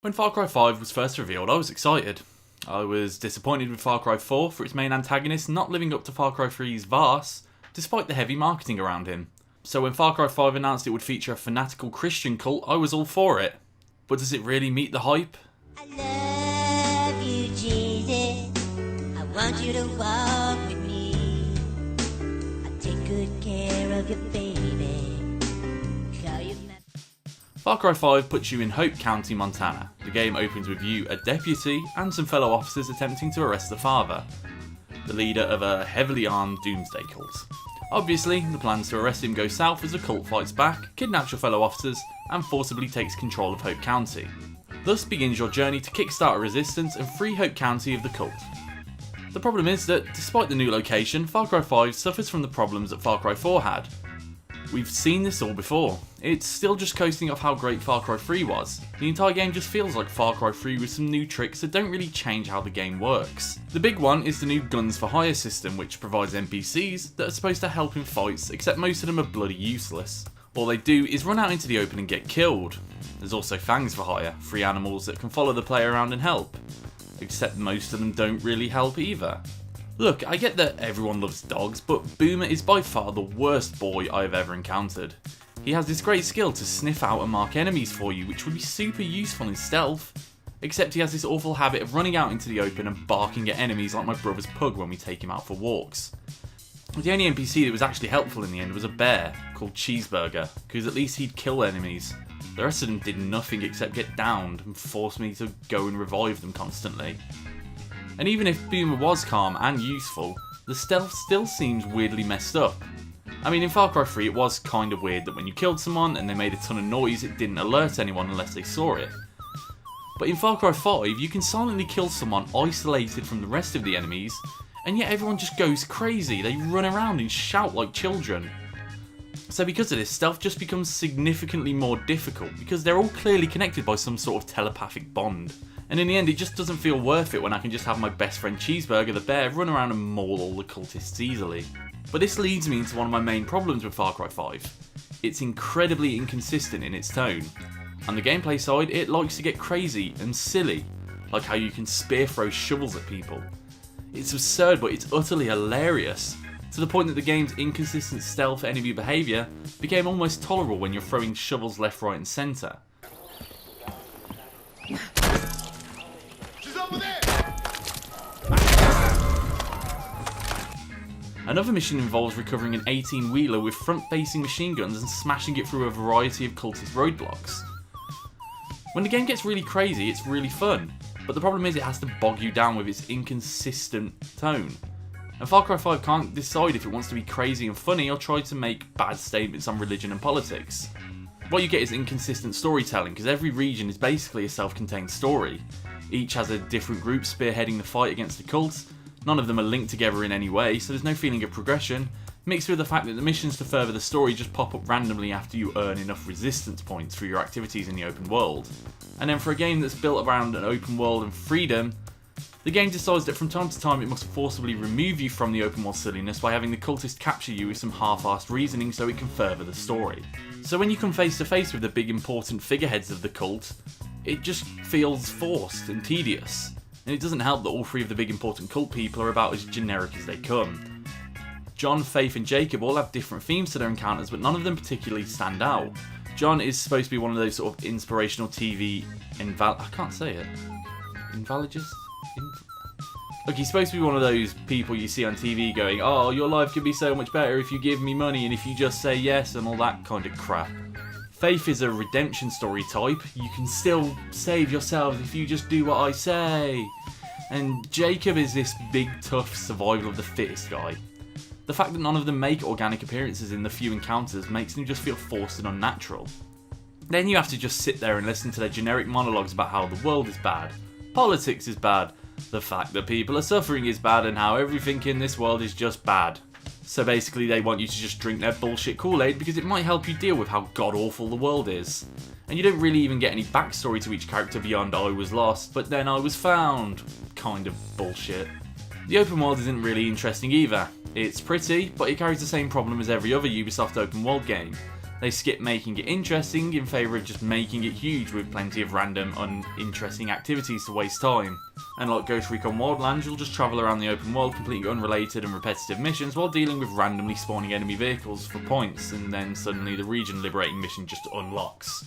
When Far Cry 5 was first revealed, I was excited. I was disappointed with Far Cry 4 for its main antagonist not living up to Far Cry 3's Vars, despite the heavy marketing around him. So when Far Cry 5 announced it would feature a fanatical Christian cult, I was all for it. But does it really meet the hype? I love you, Jesus. I want you to walk with me. I take good care of your baby. Call you my... Far Cry 5 puts you in Hope County, Montana. The game opens with you, a deputy, and some fellow officers attempting to arrest the father, the leader of a heavily armed doomsday cult. Obviously, the plans to arrest him go south as the cult fights back, kidnaps your fellow officers, and forcibly takes control of Hope County. Thus begins your journey to kickstart a resistance and free Hope County of the cult. The problem is that, despite the new location, Far Cry 5 suffers from the problems that Far Cry 4 had. We've seen this all before. It's still just coasting off how great Far Cry 3 was. The entire game just feels like Far Cry 3 with some new tricks that don't really change how the game works. The big one is the new Guns for Hire system, which provides NPCs that are supposed to help in fights, except most of them are bloody useless. All they do is run out into the open and get killed. There's also Fangs for Hire, free animals that can follow the player around and help. Except most of them don't really help either. Look, I get that everyone loves dogs, but Boomer is by far the worst boy I've ever encountered. He has this great skill to sniff out and mark enemies for you, which would be super useful in stealth. Except he has this awful habit of running out into the open and barking at enemies like my brother's pug when we take him out for walks. The only NPC that was actually helpful in the end was a bear, called Cheeseburger, because at least he'd kill enemies. The rest of them did nothing except get downed and force me to go and revive them constantly. And even if Boomer was calm and useful, the stealth still seems weirdly messed up. I mean, in Far Cry 3 it was kind of weird that when you killed someone and they made a ton of noise, it didn't alert anyone unless they saw it. But in Far Cry 5, you can silently kill someone isolated from the rest of the enemies, and yet everyone just goes crazy. They run around and shout like children. So because of this, stealth just becomes significantly more difficult, because they're all clearly connected by some sort of telepathic bond. And in the end, it just doesn't feel worth it when I can just have my best friend Cheeseburger the bear run around and maul all the cultists easily. But this leads me into one of my main problems with Far Cry 5. It's incredibly inconsistent in its tone. On the gameplay side, it likes to get crazy and silly, like how you can spear throw shovels at people. It's absurd, but it's utterly hilarious, to the point that the game's inconsistent stealth enemy behaviour became almost tolerable when you're throwing shovels left, right and centre. Another mission involves recovering an 18-wheeler with front-facing machine guns and smashing it through a variety of cultist roadblocks. When the game gets really crazy, it's really fun, but the problem is it has to bog you down with its inconsistent tone. And Far Cry 5 can't decide if it wants to be crazy and funny or try to make bad statements on religion and politics. What you get is inconsistent storytelling, because every region is basically a self-contained story. Each has a different group spearheading the fight against the cult. None of them are linked together in any way, so there's no feeling of progression, mixed with the fact that the missions to further the story just pop up randomly after you earn enough resistance points for your activities in the open world. And then for a game that's built around an open world and freedom, the game decides that from time to time it must forcibly remove you from the open world silliness by having the cultist capture you with some half-assed reasoning so it can further the story. So when you come face to face with the big important figureheads of the cult, it just feels forced and tedious. And it doesn't help that all three of the big important cult people are about as generic as they come. John, Faith and Jacob all have different themes to their encounters, but none of them particularly stand out. John is supposed to be one of those sort of inspirational TV I can't say it. Invalidist? Look, he's supposed to be one of those people you see on TV going, oh, your life could be so much better if you give me money and if you just say yes and all that kind of crap. Faith is a redemption story type. You can still save yourselves if you just do what I say. And Jacob is this big, tough, survival of the fittest guy. The fact that none of them make organic appearances in the few encounters makes them just feel forced and unnatural. Then you have to just sit there and listen to their generic monologues about how the world is bad, politics is bad, the fact that people are suffering is bad, and how everything in this world is just bad. So basically they want you to just drink their bullshit Kool-Aid because it might help you deal with how god-awful the world is. And you don't really even get any backstory to each character beyond I was lost, but then I was found. Kind of bullshit. The open world isn't really interesting either. It's pretty, but it carries the same problem as every other Ubisoft open world game. They skip making it interesting in favour of just making it huge with plenty of random, uninteresting activities to waste time. And like Ghost Recon Wildlands, you'll just travel around the open world completing unrelated and repetitive missions while dealing with randomly spawning enemy vehicles for points, and then suddenly the region liberating mission just unlocks.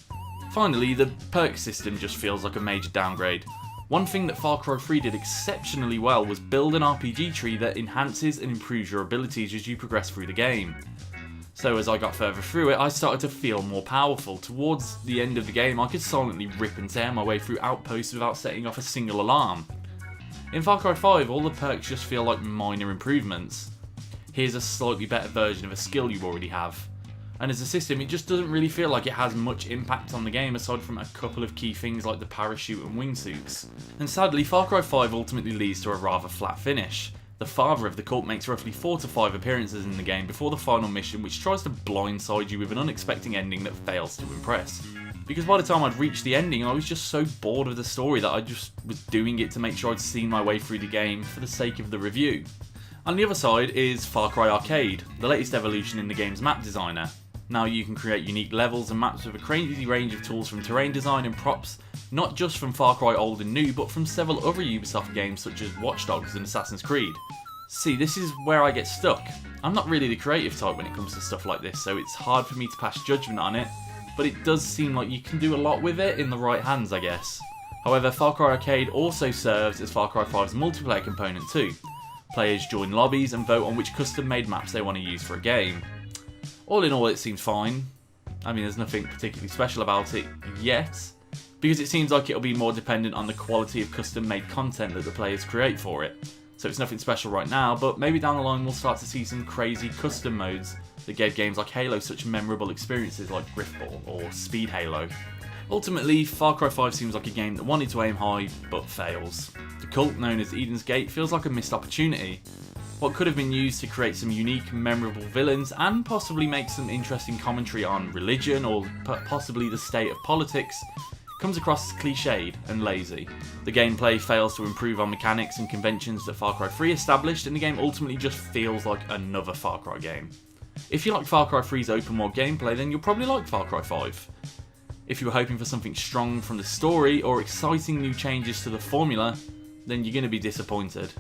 Finally, the perk system just feels like a major downgrade. One thing that Far Cry 3 did exceptionally well was build an RPG tree that enhances and improves your abilities as you progress through the game. So as I got further through it, I started to feel more powerful. Towards the end of the game, I could silently rip and tear my way through outposts without setting off a single alarm. In Far Cry 5, all the perks just feel like minor improvements. Here's a slightly better version of a skill you already have. And as a system, it just doesn't really feel like it has much impact on the game aside from a couple of key things like the parachute and wingsuits. And sadly, Far Cry 5 ultimately leads to a rather flat finish. The father of the cult makes roughly 4 to 5 appearances in the game before the final mission, which tries to blindside you with an unexpected ending that fails to impress. Because by the time I'd reached the ending, I was just so bored of the story that I just was doing it to make sure I'd seen my way through the game for the sake of the review. On the other side is Far Cry Arcade, the latest evolution in the game's map designer. Now you can create unique levels and maps with a crazy range of tools from terrain design and props, not just from Far Cry Old and New, but from several other Ubisoft games such as Watch Dogs and Assassin's Creed. See, this is where I get stuck. I'm not really the creative type when it comes to stuff like this, so it's hard for me to pass judgment on it, but it does seem like you can do a lot with it in the right hands, I guess. However, Far Cry Arcade also serves as Far Cry 5's multiplayer component too. Players join lobbies and vote on which custom-made maps they want to use for a game. All in all, it seems fine. I mean, there's nothing particularly special about it yet, because it seems like it'll be more dependent on the quality of custom-made content that the players create for it. So it's nothing special right now, but maybe down the line we'll start to see some crazy custom modes that gave games like Halo such memorable experiences like Griffball or Speed Halo. Ultimately, Far Cry 5 seems like a game that wanted to aim high, but fails. The cult known as Eden's Gate feels like a missed opportunity. What could have been used to create some unique, memorable villains and possibly make some interesting commentary on religion or possibly the state of politics comes across as cliched and lazy. The gameplay fails to improve on mechanics and conventions that Far Cry 3 established, and the game ultimately just feels like another Far Cry game. If you like Far Cry 3's open world gameplay, then you'll probably like Far Cry 5. If you were hoping for something strong from the story or exciting new changes to the formula, then you're going to be disappointed.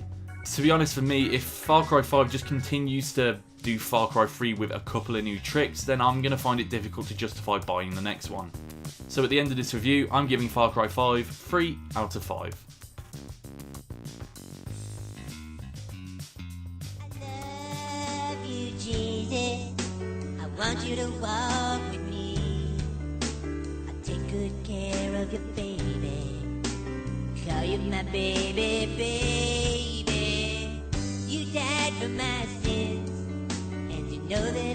To be honest, for me, if Far Cry 5 just continues to do Far Cry 3 with a couple of new tricks, then I'm going to find it difficult to justify buying the next one. So at the end of this review, I'm giving Far Cry 5 3 out of 5. I love you, Jesus. I want you to walk with me. I take good care of your baby. Call you my baby, baby. You died for my sins, and you know that